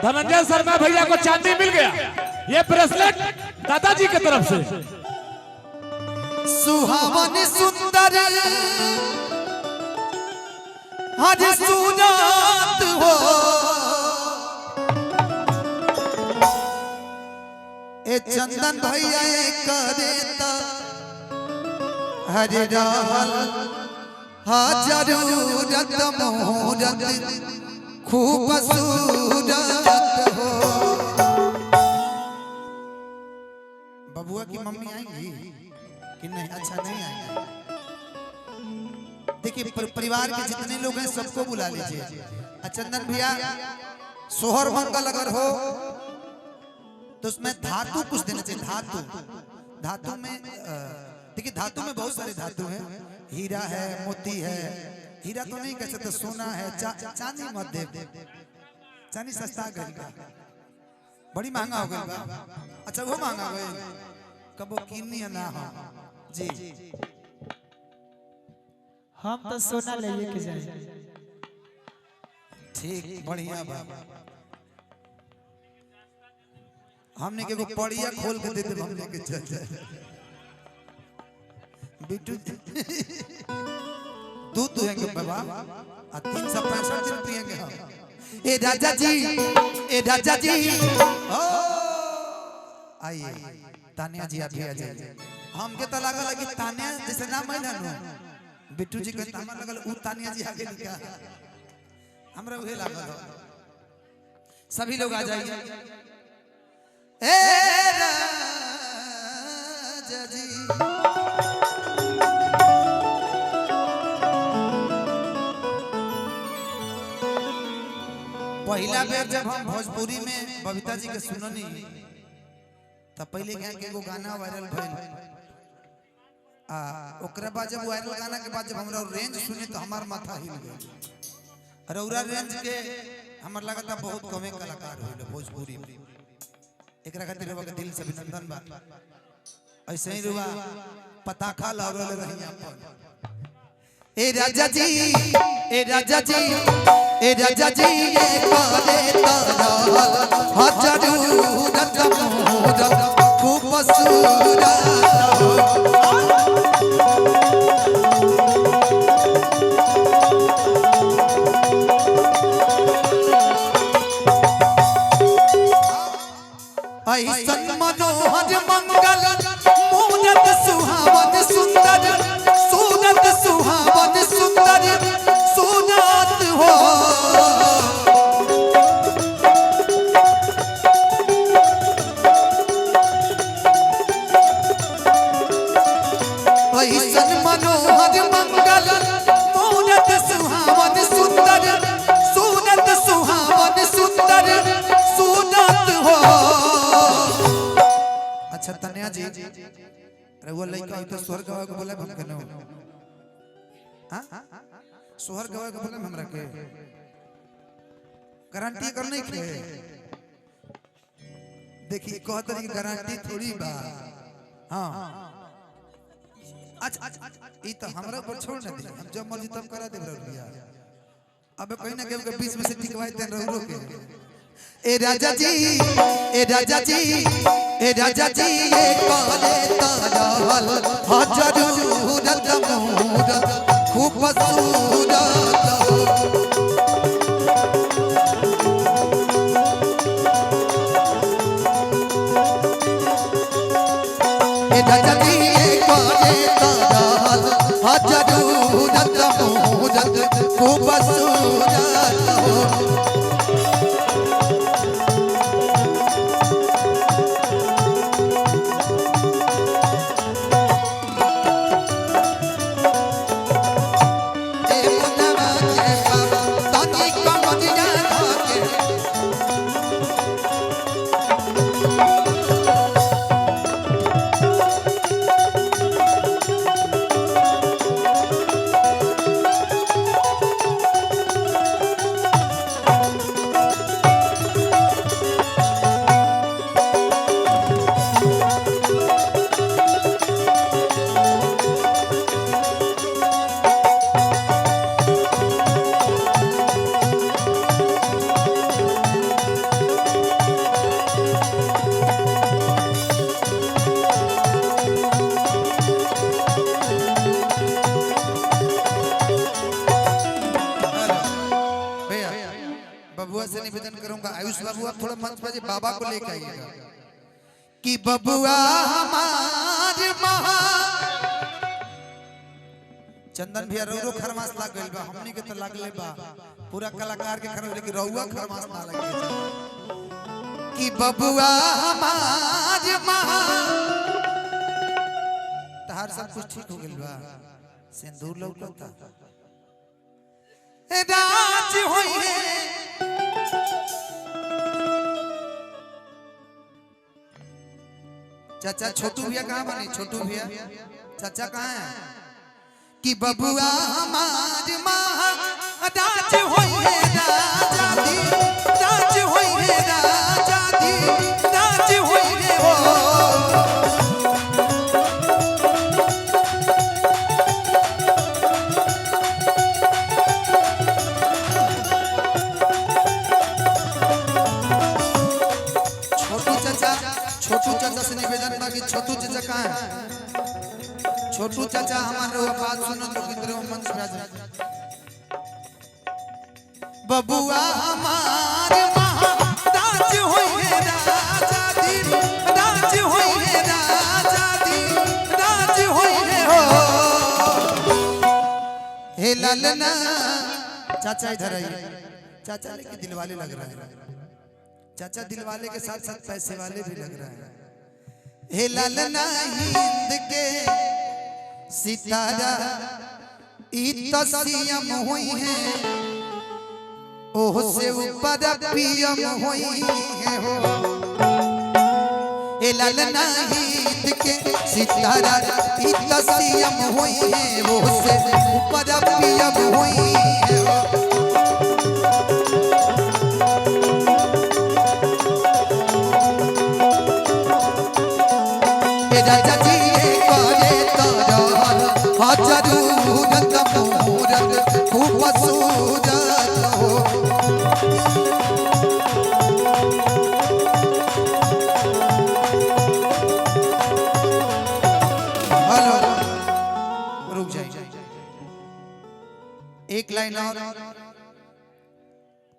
धनंजय शर्मा भैया को चांदी मिल गया। ये ब्रेसलेट दादाजी की तरफ से। सुहावन सुंदर हज सुजात हो ए चंदन भैया करे हरे रहल जरूरत मुहूर्त खूब सूरत हो। बबुआ की मम्मी आएंगी कि नहीं? अच्छा नहीं आएंगे। देखिए परिवार के जितने लोग हैं सबको बुला लीजिए। चंदन भैया सोहर मंगल अगर हो तो उसमें धातु कुछ देना चाहिए। धातु में देखिए धातु में बहुत सारे धातु हैं। हीरा है, मोती है। हीरा तो नहीं कह सकते, सोना है। चांदी मत दे, चांदी सस्ता करेगा, बड़ी महंगा हो गई। अच्छा वो महंगा हो गई, कबो कीनी ना हो जी। हम तो सोना ले के जाए। ठीक बढ़िया बात। हमने के पड़िया खोल के दे दे, हमने के चल जाए। बिट्टू दूध दुहेंगे बाबा, 365 दिन पिएंगे हम। ए राजा जी, ए राजा जी, आइए तानिया जी आप भी आ जाइए। हमके तो लगा लगी तानिया जैसे नाम है ना, बिट्टू जी का नाम लगल उ तानिया जी आगे लिखा, हमरा उहे लागल। सभी लोग आ जाइए। ए राजा जी पहला बेर जब हम भोजपुरी में बबीता जी के सुननी तब पहले क्या के एगो गाना वायरल भइल। ओकरा बाद जब वायरल गाना के बाद जब हमरा रेंज सुने तो हमार माथा हिल गया। रौरा रेंज के हमर लगा था बहुत कमे कलाकार होइले भोजपुरी में। एकरा खातिर रवा के दिल से अभिनंदन बा। ऐसे ही रुआ पताखा लहरोले रही अपन। ए राजा जी, ए राजा जी, ए राजा जी ये करे तरहल जरूरत मुहूर्त खूब सूरत ऐसन मनोहर मंगल मुहूर्त सुहावन सुंदर सूरत सुहावन सुंदर सूरत हो। ऐसन मनोहर मंगल मुहूर्त सुहावन सुंदर सूरत सुहावन सुंदर सूरत हो। अच्छा तन्या जी रघुआ लइका तो स्वर गवा के बोले हम कनो। हां सोहर गवा के बोले हमरा के गारंटी कर नहीं के। देखिए कहत रही गारंटी थोड़ी बा। हां अच्छा ई तो हमरा पर छोड़ न दी, हम जब मर्जी तब करा देब रघुआ। अबे कहीं ना के बीच में से टिकवाई दे रघु के। ए राजा जी, ए राजा जी, ए राजा जी ये करे तरहल जरूरत मुहूर्त खूब सूरत हो। ए राजा जी ये करे तरहल जरूरत मुहूर्त खूब सूरत हो। निवेदन करूंगा आयुष बाबू आप थोड़ा मंच पे बाबा को लेकर आइएगा कि बबुआ हमार महा चंदन भैया रौरो खरमास लाग गइल बा हमनी के तो लागले बा पूरा कलाकार के खरमास लेकिन रौआ खरमास ना लगे कि बबुआ हमार महा तहार सब कुछ ठीक हो गइल बा सिंदूर लौकता राज होई है चाचा छोटू भैया कहाँ बने छोटू भैया चाचा कहाँ है कि बबुआ हमार राज होई है राजा दी राज होई है राजा दी राज होई है हो छोटू चाचा से निवेदन बा कि छोटू चाचा कहाँ है छोटू चाचा हमारे बात सुनो तो किधर मंच पे आ जाए बबुआ हमार महाराज होई है राजा दी राज होई है राजा दी राज होई है हो हे ललना चाचा इधर आइए चाचा लेके दिलवाले लग रहा है चाचा दिलवाले के साथ साथ पैसे वाले भी लग रहा है हे ललना हिंद के सितारा इतसियम हुई है ओह से ऊपर पियम हुई है हो हे ललना हिंद के सितारा इतसियम हुई है ओह से ऊपर पियम हुई है हो राजा जी करे तरह जरूरत मूरत खूब सूरत हो हेलो रुक जाइए एक लाइन और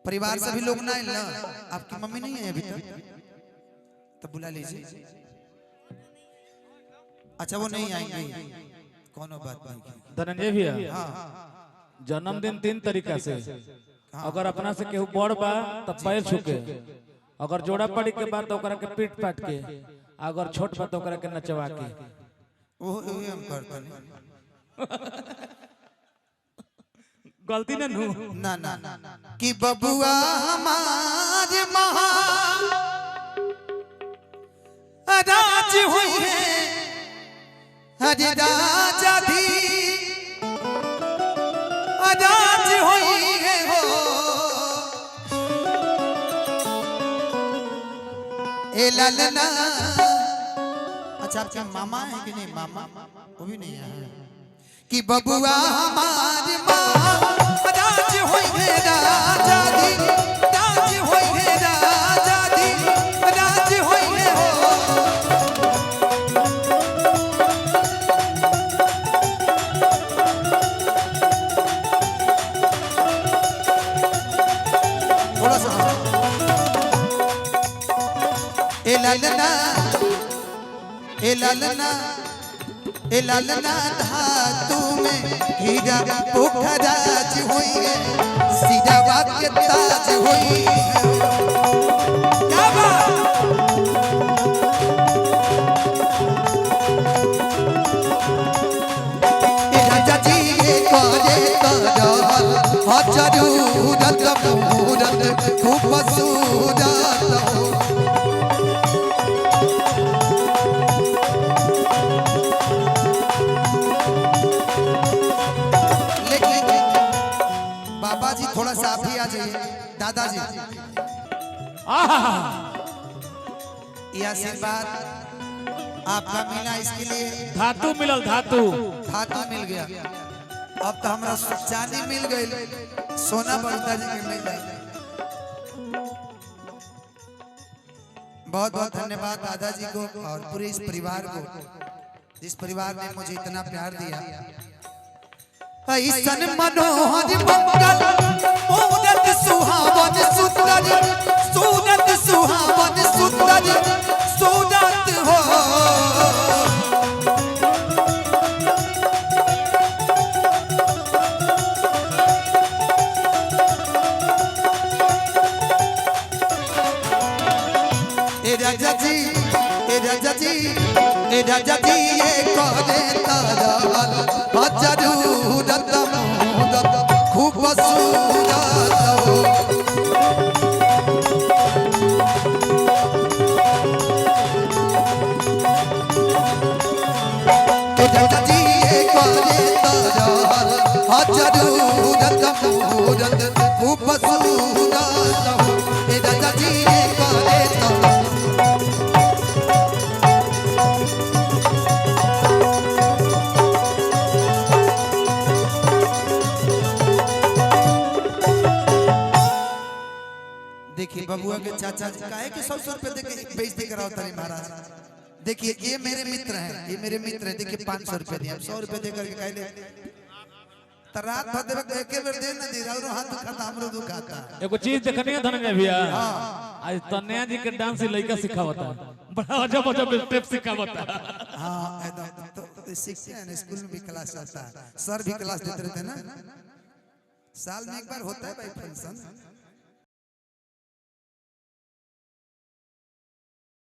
परिवार सभी लोग ना आए ना आपकी मम्मी नहीं है अभी तक तो बुला लीजिए अच्छा वो नहीं आएंगे कोनो बात नहीं धनंजय भैया हाँ जन्मदिन 3 तरीका से अगर अपना से केहू बड़ बा तब पैर छुके अगर जोड़ा पड़ी के बाद तो ओकरा के पीट पाट के अगर छोट बा तो ओकरा के नचवा के वो हम करते नहीं गलती ना नु ना ना कि बबुआ हमारे महा राज हुई है हरे राजा धी राज होई है हो ए ललना अच्छा आपके मामा है कि नहीं मामा वो भी नहीं है कि बबुआ हमारी माँ राज होई है राजा दी राज होई है राजा दी राज होई है हो थोड़ा सा ए ललना ए ललना धातु में हीरा पोखराज हुई है सिरावा के ताज हुई है क्या बात ए राजा जी करे तरह जरूरत मूरत खूब सूरत हो बाबा जी थोड़ा सा आप ही आ जाइए दादाजी ये आशीर्वाद आपका मिला इसके लिए धातु मिलल धातु धातु मिल गया अब तो हमारा चांदी मिल गई सोना बड़ता जी के मिल गई बहुत बहुत धन्यवाद दादाजी को और पूरे इस परिवार को जिस परिवार ने मुझे इतना प्यार दिया ऐसन मनोहर मंगल मूरत सुहावन सुंदर सूरत सुहावन सुंदर सूरत हो ए राजा जी ए राजा जी ए राजा जी ये करे तारा जरूरत मुहूर्त खूब सूरत हो ए राजा जी ये करे तारा जरूरत मुहूर्त खूब सूरत हो ए राजा जी ये करे तारा देखिए बबुआ के चाचा काहे के 100 रुपए देके बेइज्जती कराओ तारी महाराज। देखिए ये मेरे मित्र हैं, ये मेरे मित्र हैं। देखिए 500 रुपए दिए, 100 रुपए देकर के कहले तरात भदे एक बेर दे ना दी और हाथ खाता हमरो दुखाता। एगो चीज देखनी है धनंजय भैया, आज तन्या जी के डांस लड़का सिखावता, बड़ा अजब अजब स्टेप सिखावता। हां एकदम तो सीखते हैं, स्कूल में भी क्लास चलता है, सर भी क्लास देते रहते हैं ना, साल में एक बार होता है भाई फंक्शन।